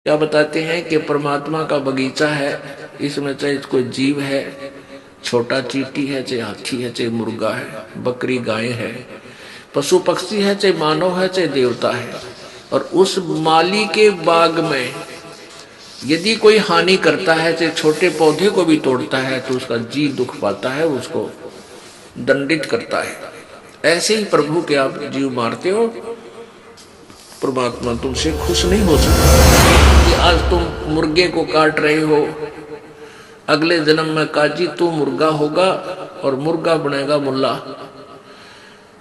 क्या बताते हैं कि परमात्मा का बगीचा है, इसमें चाहे कोई जीव है, छोटा चींटी है, चाहे हाथी है, चाहे मुर्गा है, बकरी गाय है, पशु पक्षी है, चाहे मानव है, चाहे देवता है। और उस माली के बाग में यदि कोई हानि करता है, चाहे छोटे पौधे को भी तोड़ता है, तो उसका जी दुख पाता है, उसको दंडित करता है। ऐसे ही प्रभु के आप जीव मारते हो, परमात्मा तुमसे खुश नहीं हो सकता। कि आज तुम मुर्गे को काट रहे हो, अगले जन्म में काजी तू मुर्गा होगा और मुर्गा बनेगा मुल्ला,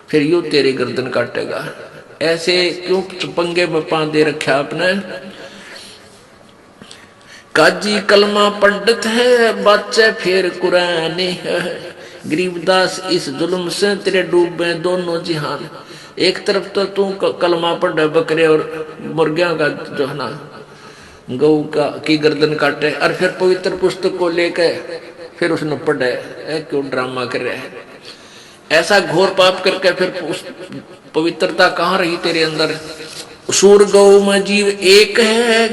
फिर यूं तेरी गर्दन काटेगा। ऐसे क्यों पंगे में पां दे रखा आपने? काजी कलमा पंडित है, बच्चे फिर कुरानी है। गरीबदास इस जुल्म से तेरे डूबे दोनों जिहान। एक तरफ तो तू कलमा पढ़े, बकरे और मुर्गियों का जो है ना गऊ का की गर्दन काटे, और फिर पवित्र पुस्तक को लेकर फिर उसने पढ़े, क्यों ड्रामा कर रहे हैं? ऐसा घोर पाप करके फिर पवित्रता कहाँ रही तेरे अंदर? सूर गौ में जीव एक है,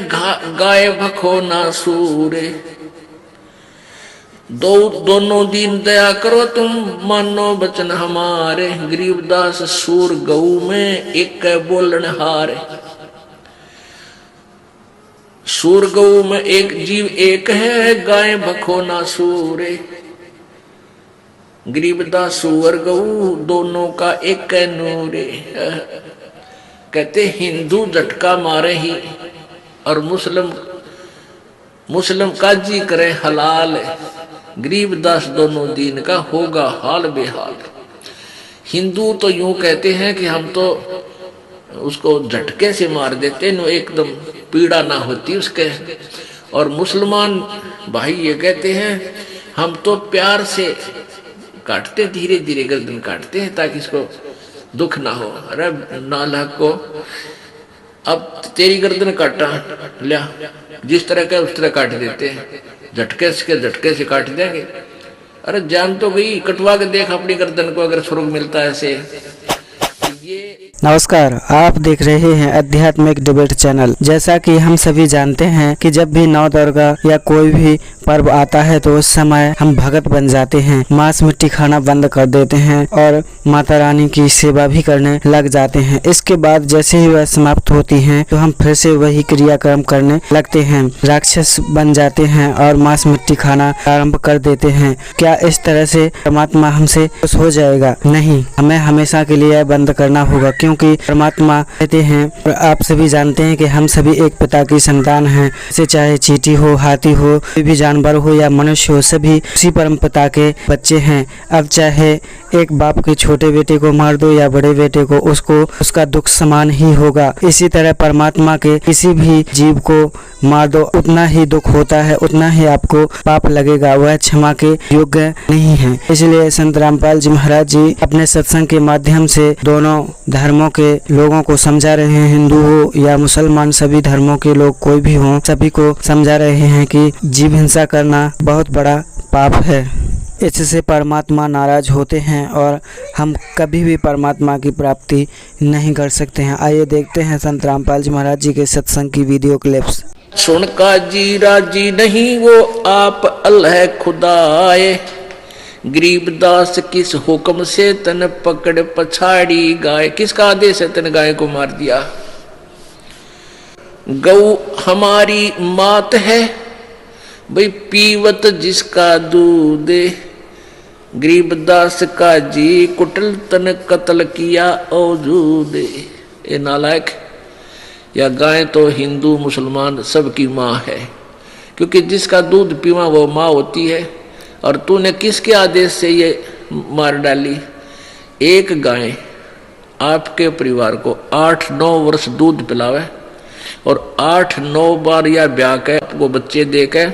गाय भखो ना सूरे। दोनों दीन दया करो तुम, मानो बचन हमारे। गरीबदास सूर गऊ में एक बोलन हारे। सूर गऊ में एक जीव एक है, गाय भखो ना सूरे। गरीबदास सूर गऊ दोनों का एक नूरे। कहते हिंदू झटका मारे ही और मुस्लिम काजी करे हलाल। गरीबदास दोनों दीन का होगा हाल बेहाल। हिंदू तो यूं कहते हैं कि हम तो उसको झटके से मार देते, नो एकदम पीड़ा ना होती उसके। और मुसलमान भाई ये कहते हैं हम तो प्यार से काटते, धीरे धीरे गर्दन काटते हैं ताकि इसको दुख ना हो। अरे नालायक को, अब तेरी गर्दन काटा लिया, जिस तरह का उस तरह काट देते हैं, झटके से काट देंगे। अरे जान तो गई, कटवा के देख अपनी गर्दन को, अगर स्वर्ग मिलता है ऐसे। नमस्कार, आप देख रहे हैं आध्यात्मिक डिबेट चैनल। जैसा कि हम सभी जानते हैं कि जब भी नौ दुर्गा या कोई भी पर्व आता है तो उस समय हम भगत बन जाते हैं, मांस मिट्टी खाना बंद कर देते हैं और माता रानी की सेवा भी करने लग जाते हैं। इसके बाद जैसे ही वह समाप्त होती हैं तो हम फिर से वही क्रियाक्रम करने लगते हैं, राक्षस बन जाते हैं और मांस मिट्टी खाना आरंभ कर देते हैं। क्या इस तरह से परमात्मा हमसे खुश हो जाएगा? नहीं, हमें हमेशा के लिए बंद करना होगा, क्योंकि परमात्मा कहते हैं और आप सभी जानते हैं कि हम सभी एक पिता की संतान हैं। इसे चाहे चींटी हो, हाथी हो, कोई भी जानवर हो या मनुष्य हो, सभी उसी परम पिता के बच्चे हैं। अब चाहे एक बाप के छोटे बेटे को मार दो या बड़े बेटे को, उसको उसका दुख समान ही होगा। इसी तरह परमात्मा के किसी भी जीव को मार दो, उतना ही दुख होता है, उतना ही आपको पाप लगेगा, वह क्षमा के योग्य नहीं है। इसलिए संत रामपाल जी महाराज जी अपने सत्संग के माध्यम से दोनों धर्मों के लोगों को समझा रहे हैं, हिंदू हो या मुसलमान, सभी धर्मों के लोग कोई भी हों, सभी को समझा रहे हैं कि जीव हिंसा करना बहुत बड़ा पाप है। इससे परमात्मा नाराज होते हैं और हम कभी भी परमात्मा की प्राप्ति नहीं कर सकते हैं। आइए देखते हैं संत रामपाल जी महाराज जी के सत्संग की वीडियो क्लिप्स। सुन का जी राजी नहीं, वो आप अल्लाह खुदाए। गरीबदास किस हुक्म से तन पकड़ पछाड़ी गाय। किसका आदेश है तन गाय को मार दिया? गौ हमारी मात है भाई, पीवत जिसका दूध। गरीबदास का जी कुटल तन कत्ल किया औजूद। ये नालायक, या गाय तो हिंदू मुसलमान सबकी माँ है, क्योंकि जिसका दूध पीवा वो माँ होती है। और तूने किसके आदेश से ये मार डाली? एक गाय आपके परिवार को 8-9 वर्ष दूध पिलावे और 8-9 बार या ब्याह के आपको बच्चे दे के,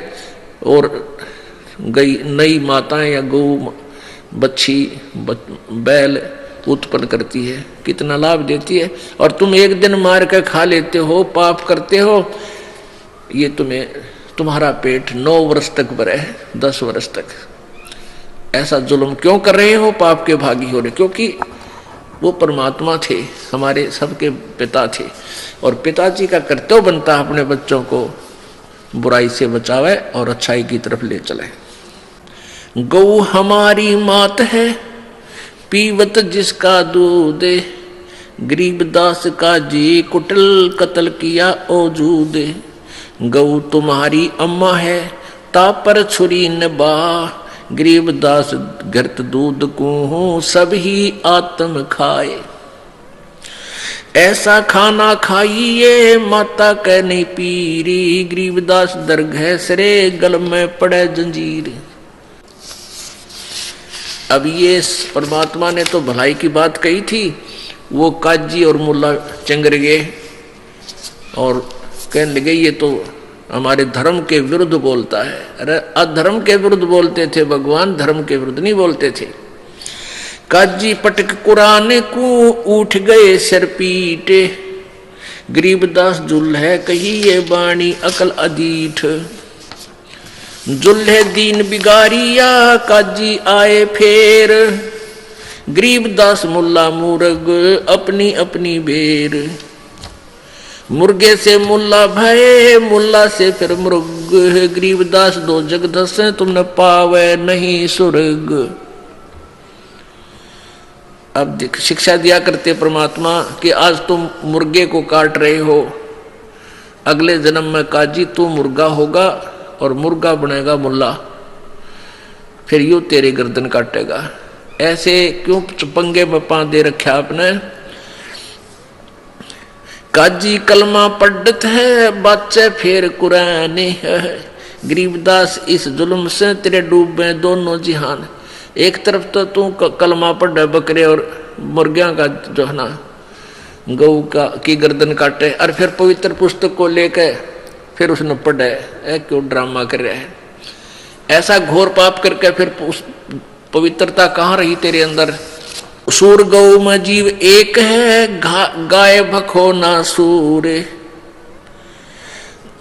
और गई नई माताएं या गौ बच्ची बैल उत्पन्न करती है, कितना लाभ देती है। और तुम एक दिन मार कर खा लेते हो, पाप करते हो। ये तुम्हारा पेट 9 वर्ष तक भरे, 10 वर्ष तक। ऐसा जुल्म क्यों कर रहे हो? पाप के भागी हो रहे, क्योंकि वो परमात्मा थे, हमारे सबके पिता थे। और पिताजी का कर्तव्य बनता है अपने बच्चों को बुराई से बचावे और अच्छाई की तरफ ले चले। गौ हमारी मात है, पीवत जिसका दूध, गरीबदास का जी कुटल कत्ल किया औजूद। गौ तुम्हारी अम्मा है, तापर छुरी नबा, गरीबदास घृत दूध को सब ही आत्म खाए। ऐसा खाना खाइए माता कह नहीं पीरी, गरीबदास दरगह सरे गल में पड़े जंजीर। अब ये परमात्मा ने तो भलाई की बात कही थी, वो काजी और मुल्ला चंगर गए और कहने लगे ये तो हमारे धर्म के विरुद्ध बोलता है। अरे अधर्म के विरुद्ध बोलते थे भगवान, धर्म के विरुद्ध नहीं बोलते थे। काजी पटक कुरान को उठ गए सिर पीटे, गरीबदास जुल्हे कही ये बाणी अकल अदीठ। जुल्हे दीन बिगारिया काजी आए फेर, गरीबदास मुल्ला मुर्ग अपनी अपनी बेर। मुर्गे से मुल्ला भय, मुल्ला से फिर मुर्ग, गरीबदास दो जगदस तुमने पावे नहीं सुर्ग। अब शिक्षा दिया करते परमात्मा कि आज तुम मुर्गे को काट रहे हो, अगले जन्म में काजी तू मुर्गा होगा और मुर्गा बनेगा मुल्ला, फिर यूं तेरी गर्दन काटेगा। ऐसे क्यों पंगे में पा दे रखा आपने। काजी कलमा पढ़त है, बच्चे फिर कुरान है, गरीबदास इस जुल्म से तेरे डूबे दोनों जिहान। एक तरफ तो तू कलमा पढ़ बकरे और मुर्गियां का जो है ना गऊ का की गर्दन काटे, और फिर पवित्र पुस्तक को लेकर फिर उसने पढ़े, क्यों ड्रामा कर रहा है। ऐसा घोर पाप करके फिर पवित्रता कहाँ रही तेरे अंदर। सूर गौ में जीव एक है, गाय भखो ना सूर।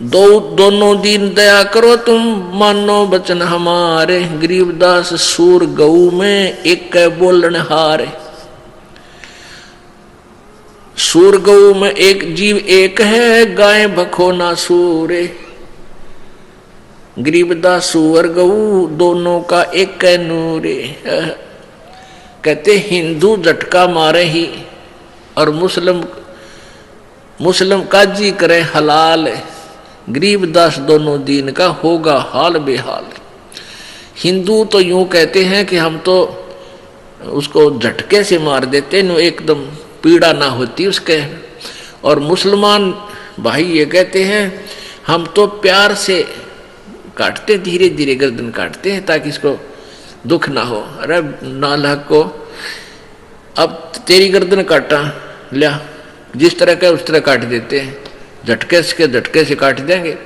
दोनों दीन दया करो तुम, मानो बचन हमारे, गरीबदास सूर गऊ में एक बोलन हार। सूर गऊ में एक जीव एक है, गाय भखो ना सूर। गरीबदास सुअर गऊ दोनों का एक नूरे। कहते हिंदू झटका मारे ही और मुस्लिम काजी करे हलाल, गरीबदास दोनों दीन का होगा हाल बेहाल। हिंदू तो यूं कहते हैं कि हम तो उसको झटके से मार देते न, एकदम पीड़ा ना होती उसके। और मुसलमान भाई ये कहते हैं हम तो प्यार से काटते, धीरे धीरे गर्दन काटते हैं ताकि इसको दुख ना हो। अरे नालायक को अब तेरी गर्दन काटा लिया, जिस तरह का उस तरह काट देते हैं, झटके से काट देंगे।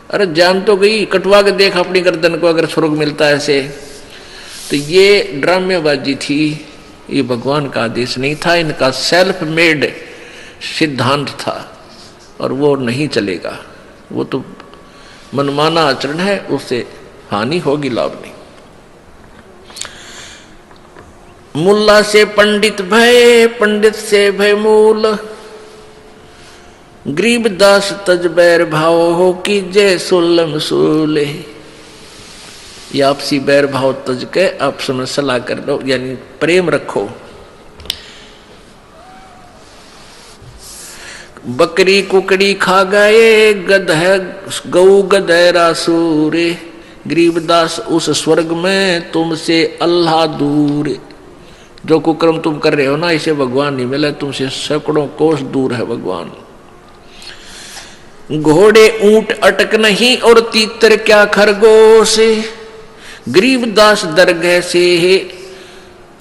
अरे जान तो गई, कटवा के देख अपनी गर्दन को अगर स्वर्ग मिलता है ऐसे। तो ये ड्रामेबाजी थी, ये भगवान का आदेश नहीं था, इनका सेल्फ मेड सिद्धांत था और वो नहीं चलेगा। वो तो मनमाना आचरण है, उससे हानि होगी, लाभ नहीं। मुल्ला से पंडित भय, पंडित से भय मूल, गरीबदास तज बैर भाव हो कि जय सुल्लम सूले। ये आपसी बैर भाव तज के आपस में सलाह कर लो, यानी प्रेम रखो। बकरी कुकड़ी खा गए, गधे गऊ गधेरा सूरे, गरीबदास उस स्वर्ग में तुमसे अल्लाह दूर। जो कुकर्म तुम कर रहे हो ना, इसे भगवान नहीं मिले, तुमसे सैकड़ों कोस दूर है भगवान। घोड़े ऊंट अटक नहीं और तीतर क्या खरगोश, गरीबदास दरगह से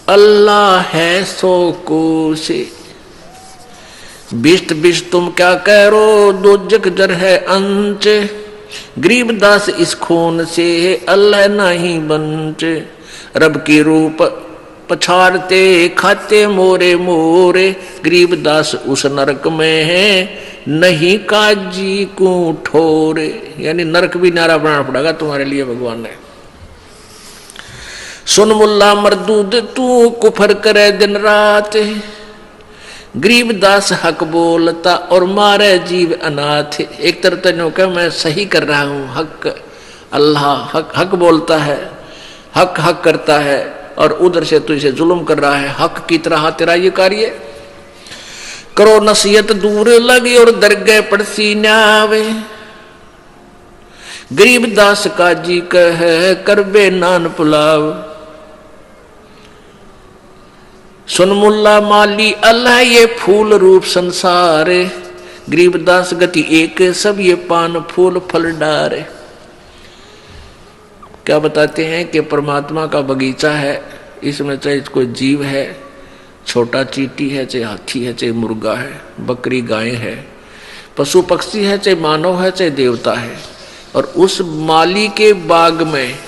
अल्लाह है सो कोश। बिष्ट बिष्ट तुम क्या करो, दो जग जर है अंच, गरीबदास इस खून से अल्लाह नहीं बंच। रब की रूप पछाड़ते खाते मोरे मोरे, गरीबदास उस नरक में है नहीं काजी को ठोरे। यानी नरक भी नारा बनाना पड़ेगा तुम्हारे लिए भगवान ने। सुन मुल्ला मरदूद तू कुफर करे दिन रात, गरीबदास हक बोलता और मारे जीव अनाथ। एक तरफ तो क्या मैं सही कर रहा हूं, हक अल्लाह हक हक बोलता है, हक हक करता है, और उधर से तो इसे जुल्म कर रहा है। हक की तरह तेरा ये कार्य करो, नसीहत दूर लगी और दरगह पड़सी न्यावे। गरीबदास काजी कह करबे नान पुलाव। सुन मुल्ला माली अल्लाह ये फूल रूप संसार। गरीबदास गति एक सब ये पान फूल फल डारे। क्या बताते हैं कि परमात्मा का बगीचा है, इसमें चाहे कोई जीव है, छोटा चींटी है, चाहे हाथी है, चाहे मुर्गा है, बकरी गाय है, पशु पक्षी है, चाहे मानव है, चाहे देवता है। और उस माली के बाग में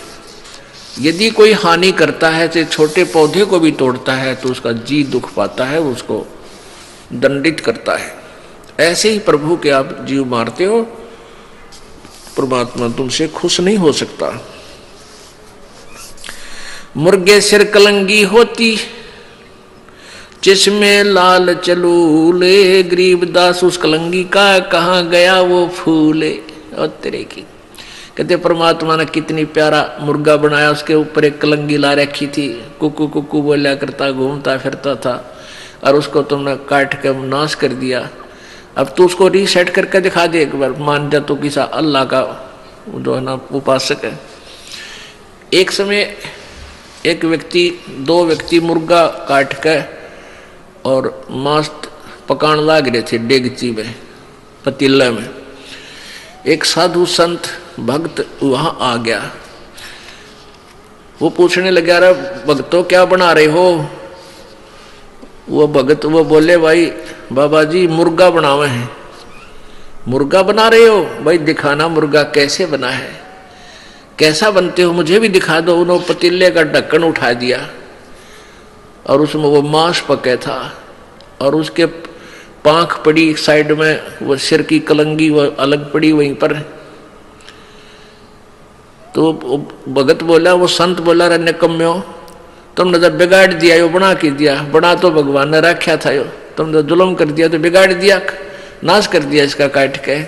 यदि कोई हानि करता है, चाहे छोटे पौधे को भी तोड़ता है, तो उसका जी दुख पाता है, उसको दंडित करता है। ऐसे ही प्रभु के आप जीव मारते हो, परमात्मा तुमसे खुश नहीं हो सकता। मुर्गे सिर कलंगी होती जिसमें लाल चलूले। गरीबदास उस कलंगी का कहाँ गया वो फूले। और तेरे की कहते परमात्मा ने कितनी प्यारा मुर्गा बनाया, उसके ऊपर एक कलंगी ला रखी थी, कुकू कुकू बोलिया करता, घूमता फिरता था, और उसको तुमने काट के नाश कर दिया। अब तू उसको रीसेट करके दिखा दे एक बार, मान जा तो किसा अल्लाह का जो है ना उपासक है। एक समय एक व्यक्ति, दो व्यक्ति मुर्गा काट के और मांस पकाने लग रहे थे डेगची में, पतीले में। एक साधु संत भक्त वहां आ गया, वो पूछने लगा, रे भक्तों क्या बना रहे हो? वो भगत वो बोले, भाई बाबा जी मुर्गा बनावे हैं। मुर्गा बना रहे हो? भाई दिखाना मुर्गा कैसे बना है, कैसा बनते हो, मुझे भी दिखा दो। उन्होंने पतीले का ढक्कन उठा दिया और उसमें वो मांस पके था, और उसके पांख पड़ी एक साइड में, वो सिर की कलंगी वो अलग पड़ी वहीं पर। तो भगत बोला, वो संत बोला, रे निकम्म्यो तुमने जब बिगाड़ दिया, यो बना के दिया, बना तो भगवान ने रखा था, यो तुमने जुल्म कर दिया, तो बिगाड़ दिया, नाश कर दिया इसका काट के।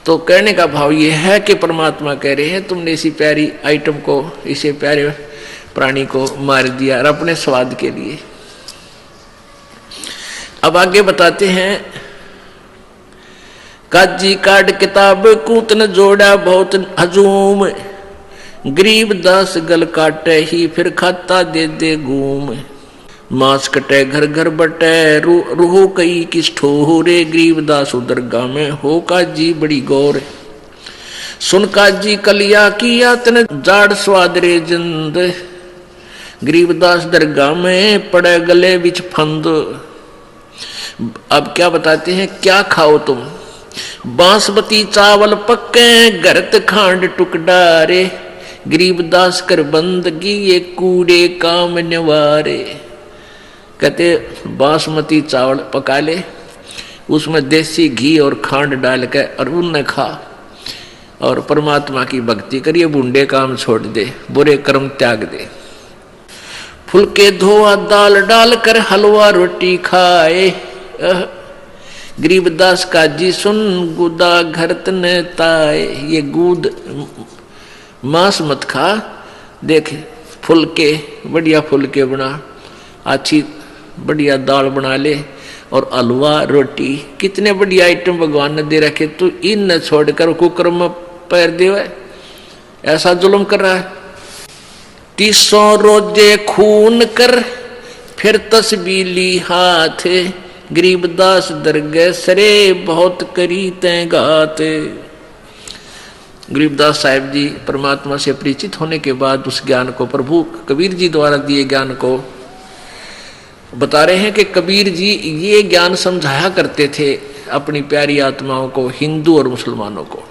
तो कहने का भाव ये है कि परमात्मा कह रहे हैं तुमने इसी प्यारी आइटम को, इसे प्यारे प्राणी को मार दिया और अपने स्वाद के लिए। अब आगे बताते हैं, काजी काट किताब कूतन जोड़ा बहुत हजूम। गरीबदास गल काटे ही फिर खाता दे दे घूम। मांस कटे घर घर बटे रूह कई किस ठोरे। गरीबदास दरगाह में हो काजी बड़ी गौर। सुन काजी कलिया किया तन जाड़ स्वाद रे जिंद। गरीबदास दरगाह में पड़े गले बिच फंद। अब क्या बताते हैं, क्या खाओ तुम? बांसमती चावल पक्के गरत खांड टुकडारे। गरीबदास कर बंदगी ये कूड़े काम निवारे। कहते बासमती चावल पका ले, उसमें देसी घी और खांड डाल के और उन्हें खा, और परमात्मा की भक्ति करिए, बूढ़े काम छोड़ दे, बुरे कर्म त्याग दे। फुलके धोआ दाल डाल कर हलवा रोटी खाए। गरीबदास काजी सुन गुदा घर तने ताए। ये गुद मांस मत खा, देख फुलके बढ़िया फुलके बना, अच्छी बढ़िया दाल बना ले, और हलवा रोटी, कितने बढ़िया आइटम भगवान ने दे रखे, तू इन न छोड़कर कुकर में पैर दे, ऐसा जुल्म कर रहा है। 300 रोजे खून कर फिर तस्बीली हाथ। गरीबदास दरगह सरे बहुत करी तैं गात। गरीबदास साहिब जी परमात्मा से परिचित होने के बाद उस ज्ञान को, प्रभु कबीर जी द्वारा दिए ज्ञान को बता रहे हैं कि कबीर जी ये ज्ञान समझाया करते थे अपनी प्यारी आत्माओं को, हिंदू और मुसलमानों को।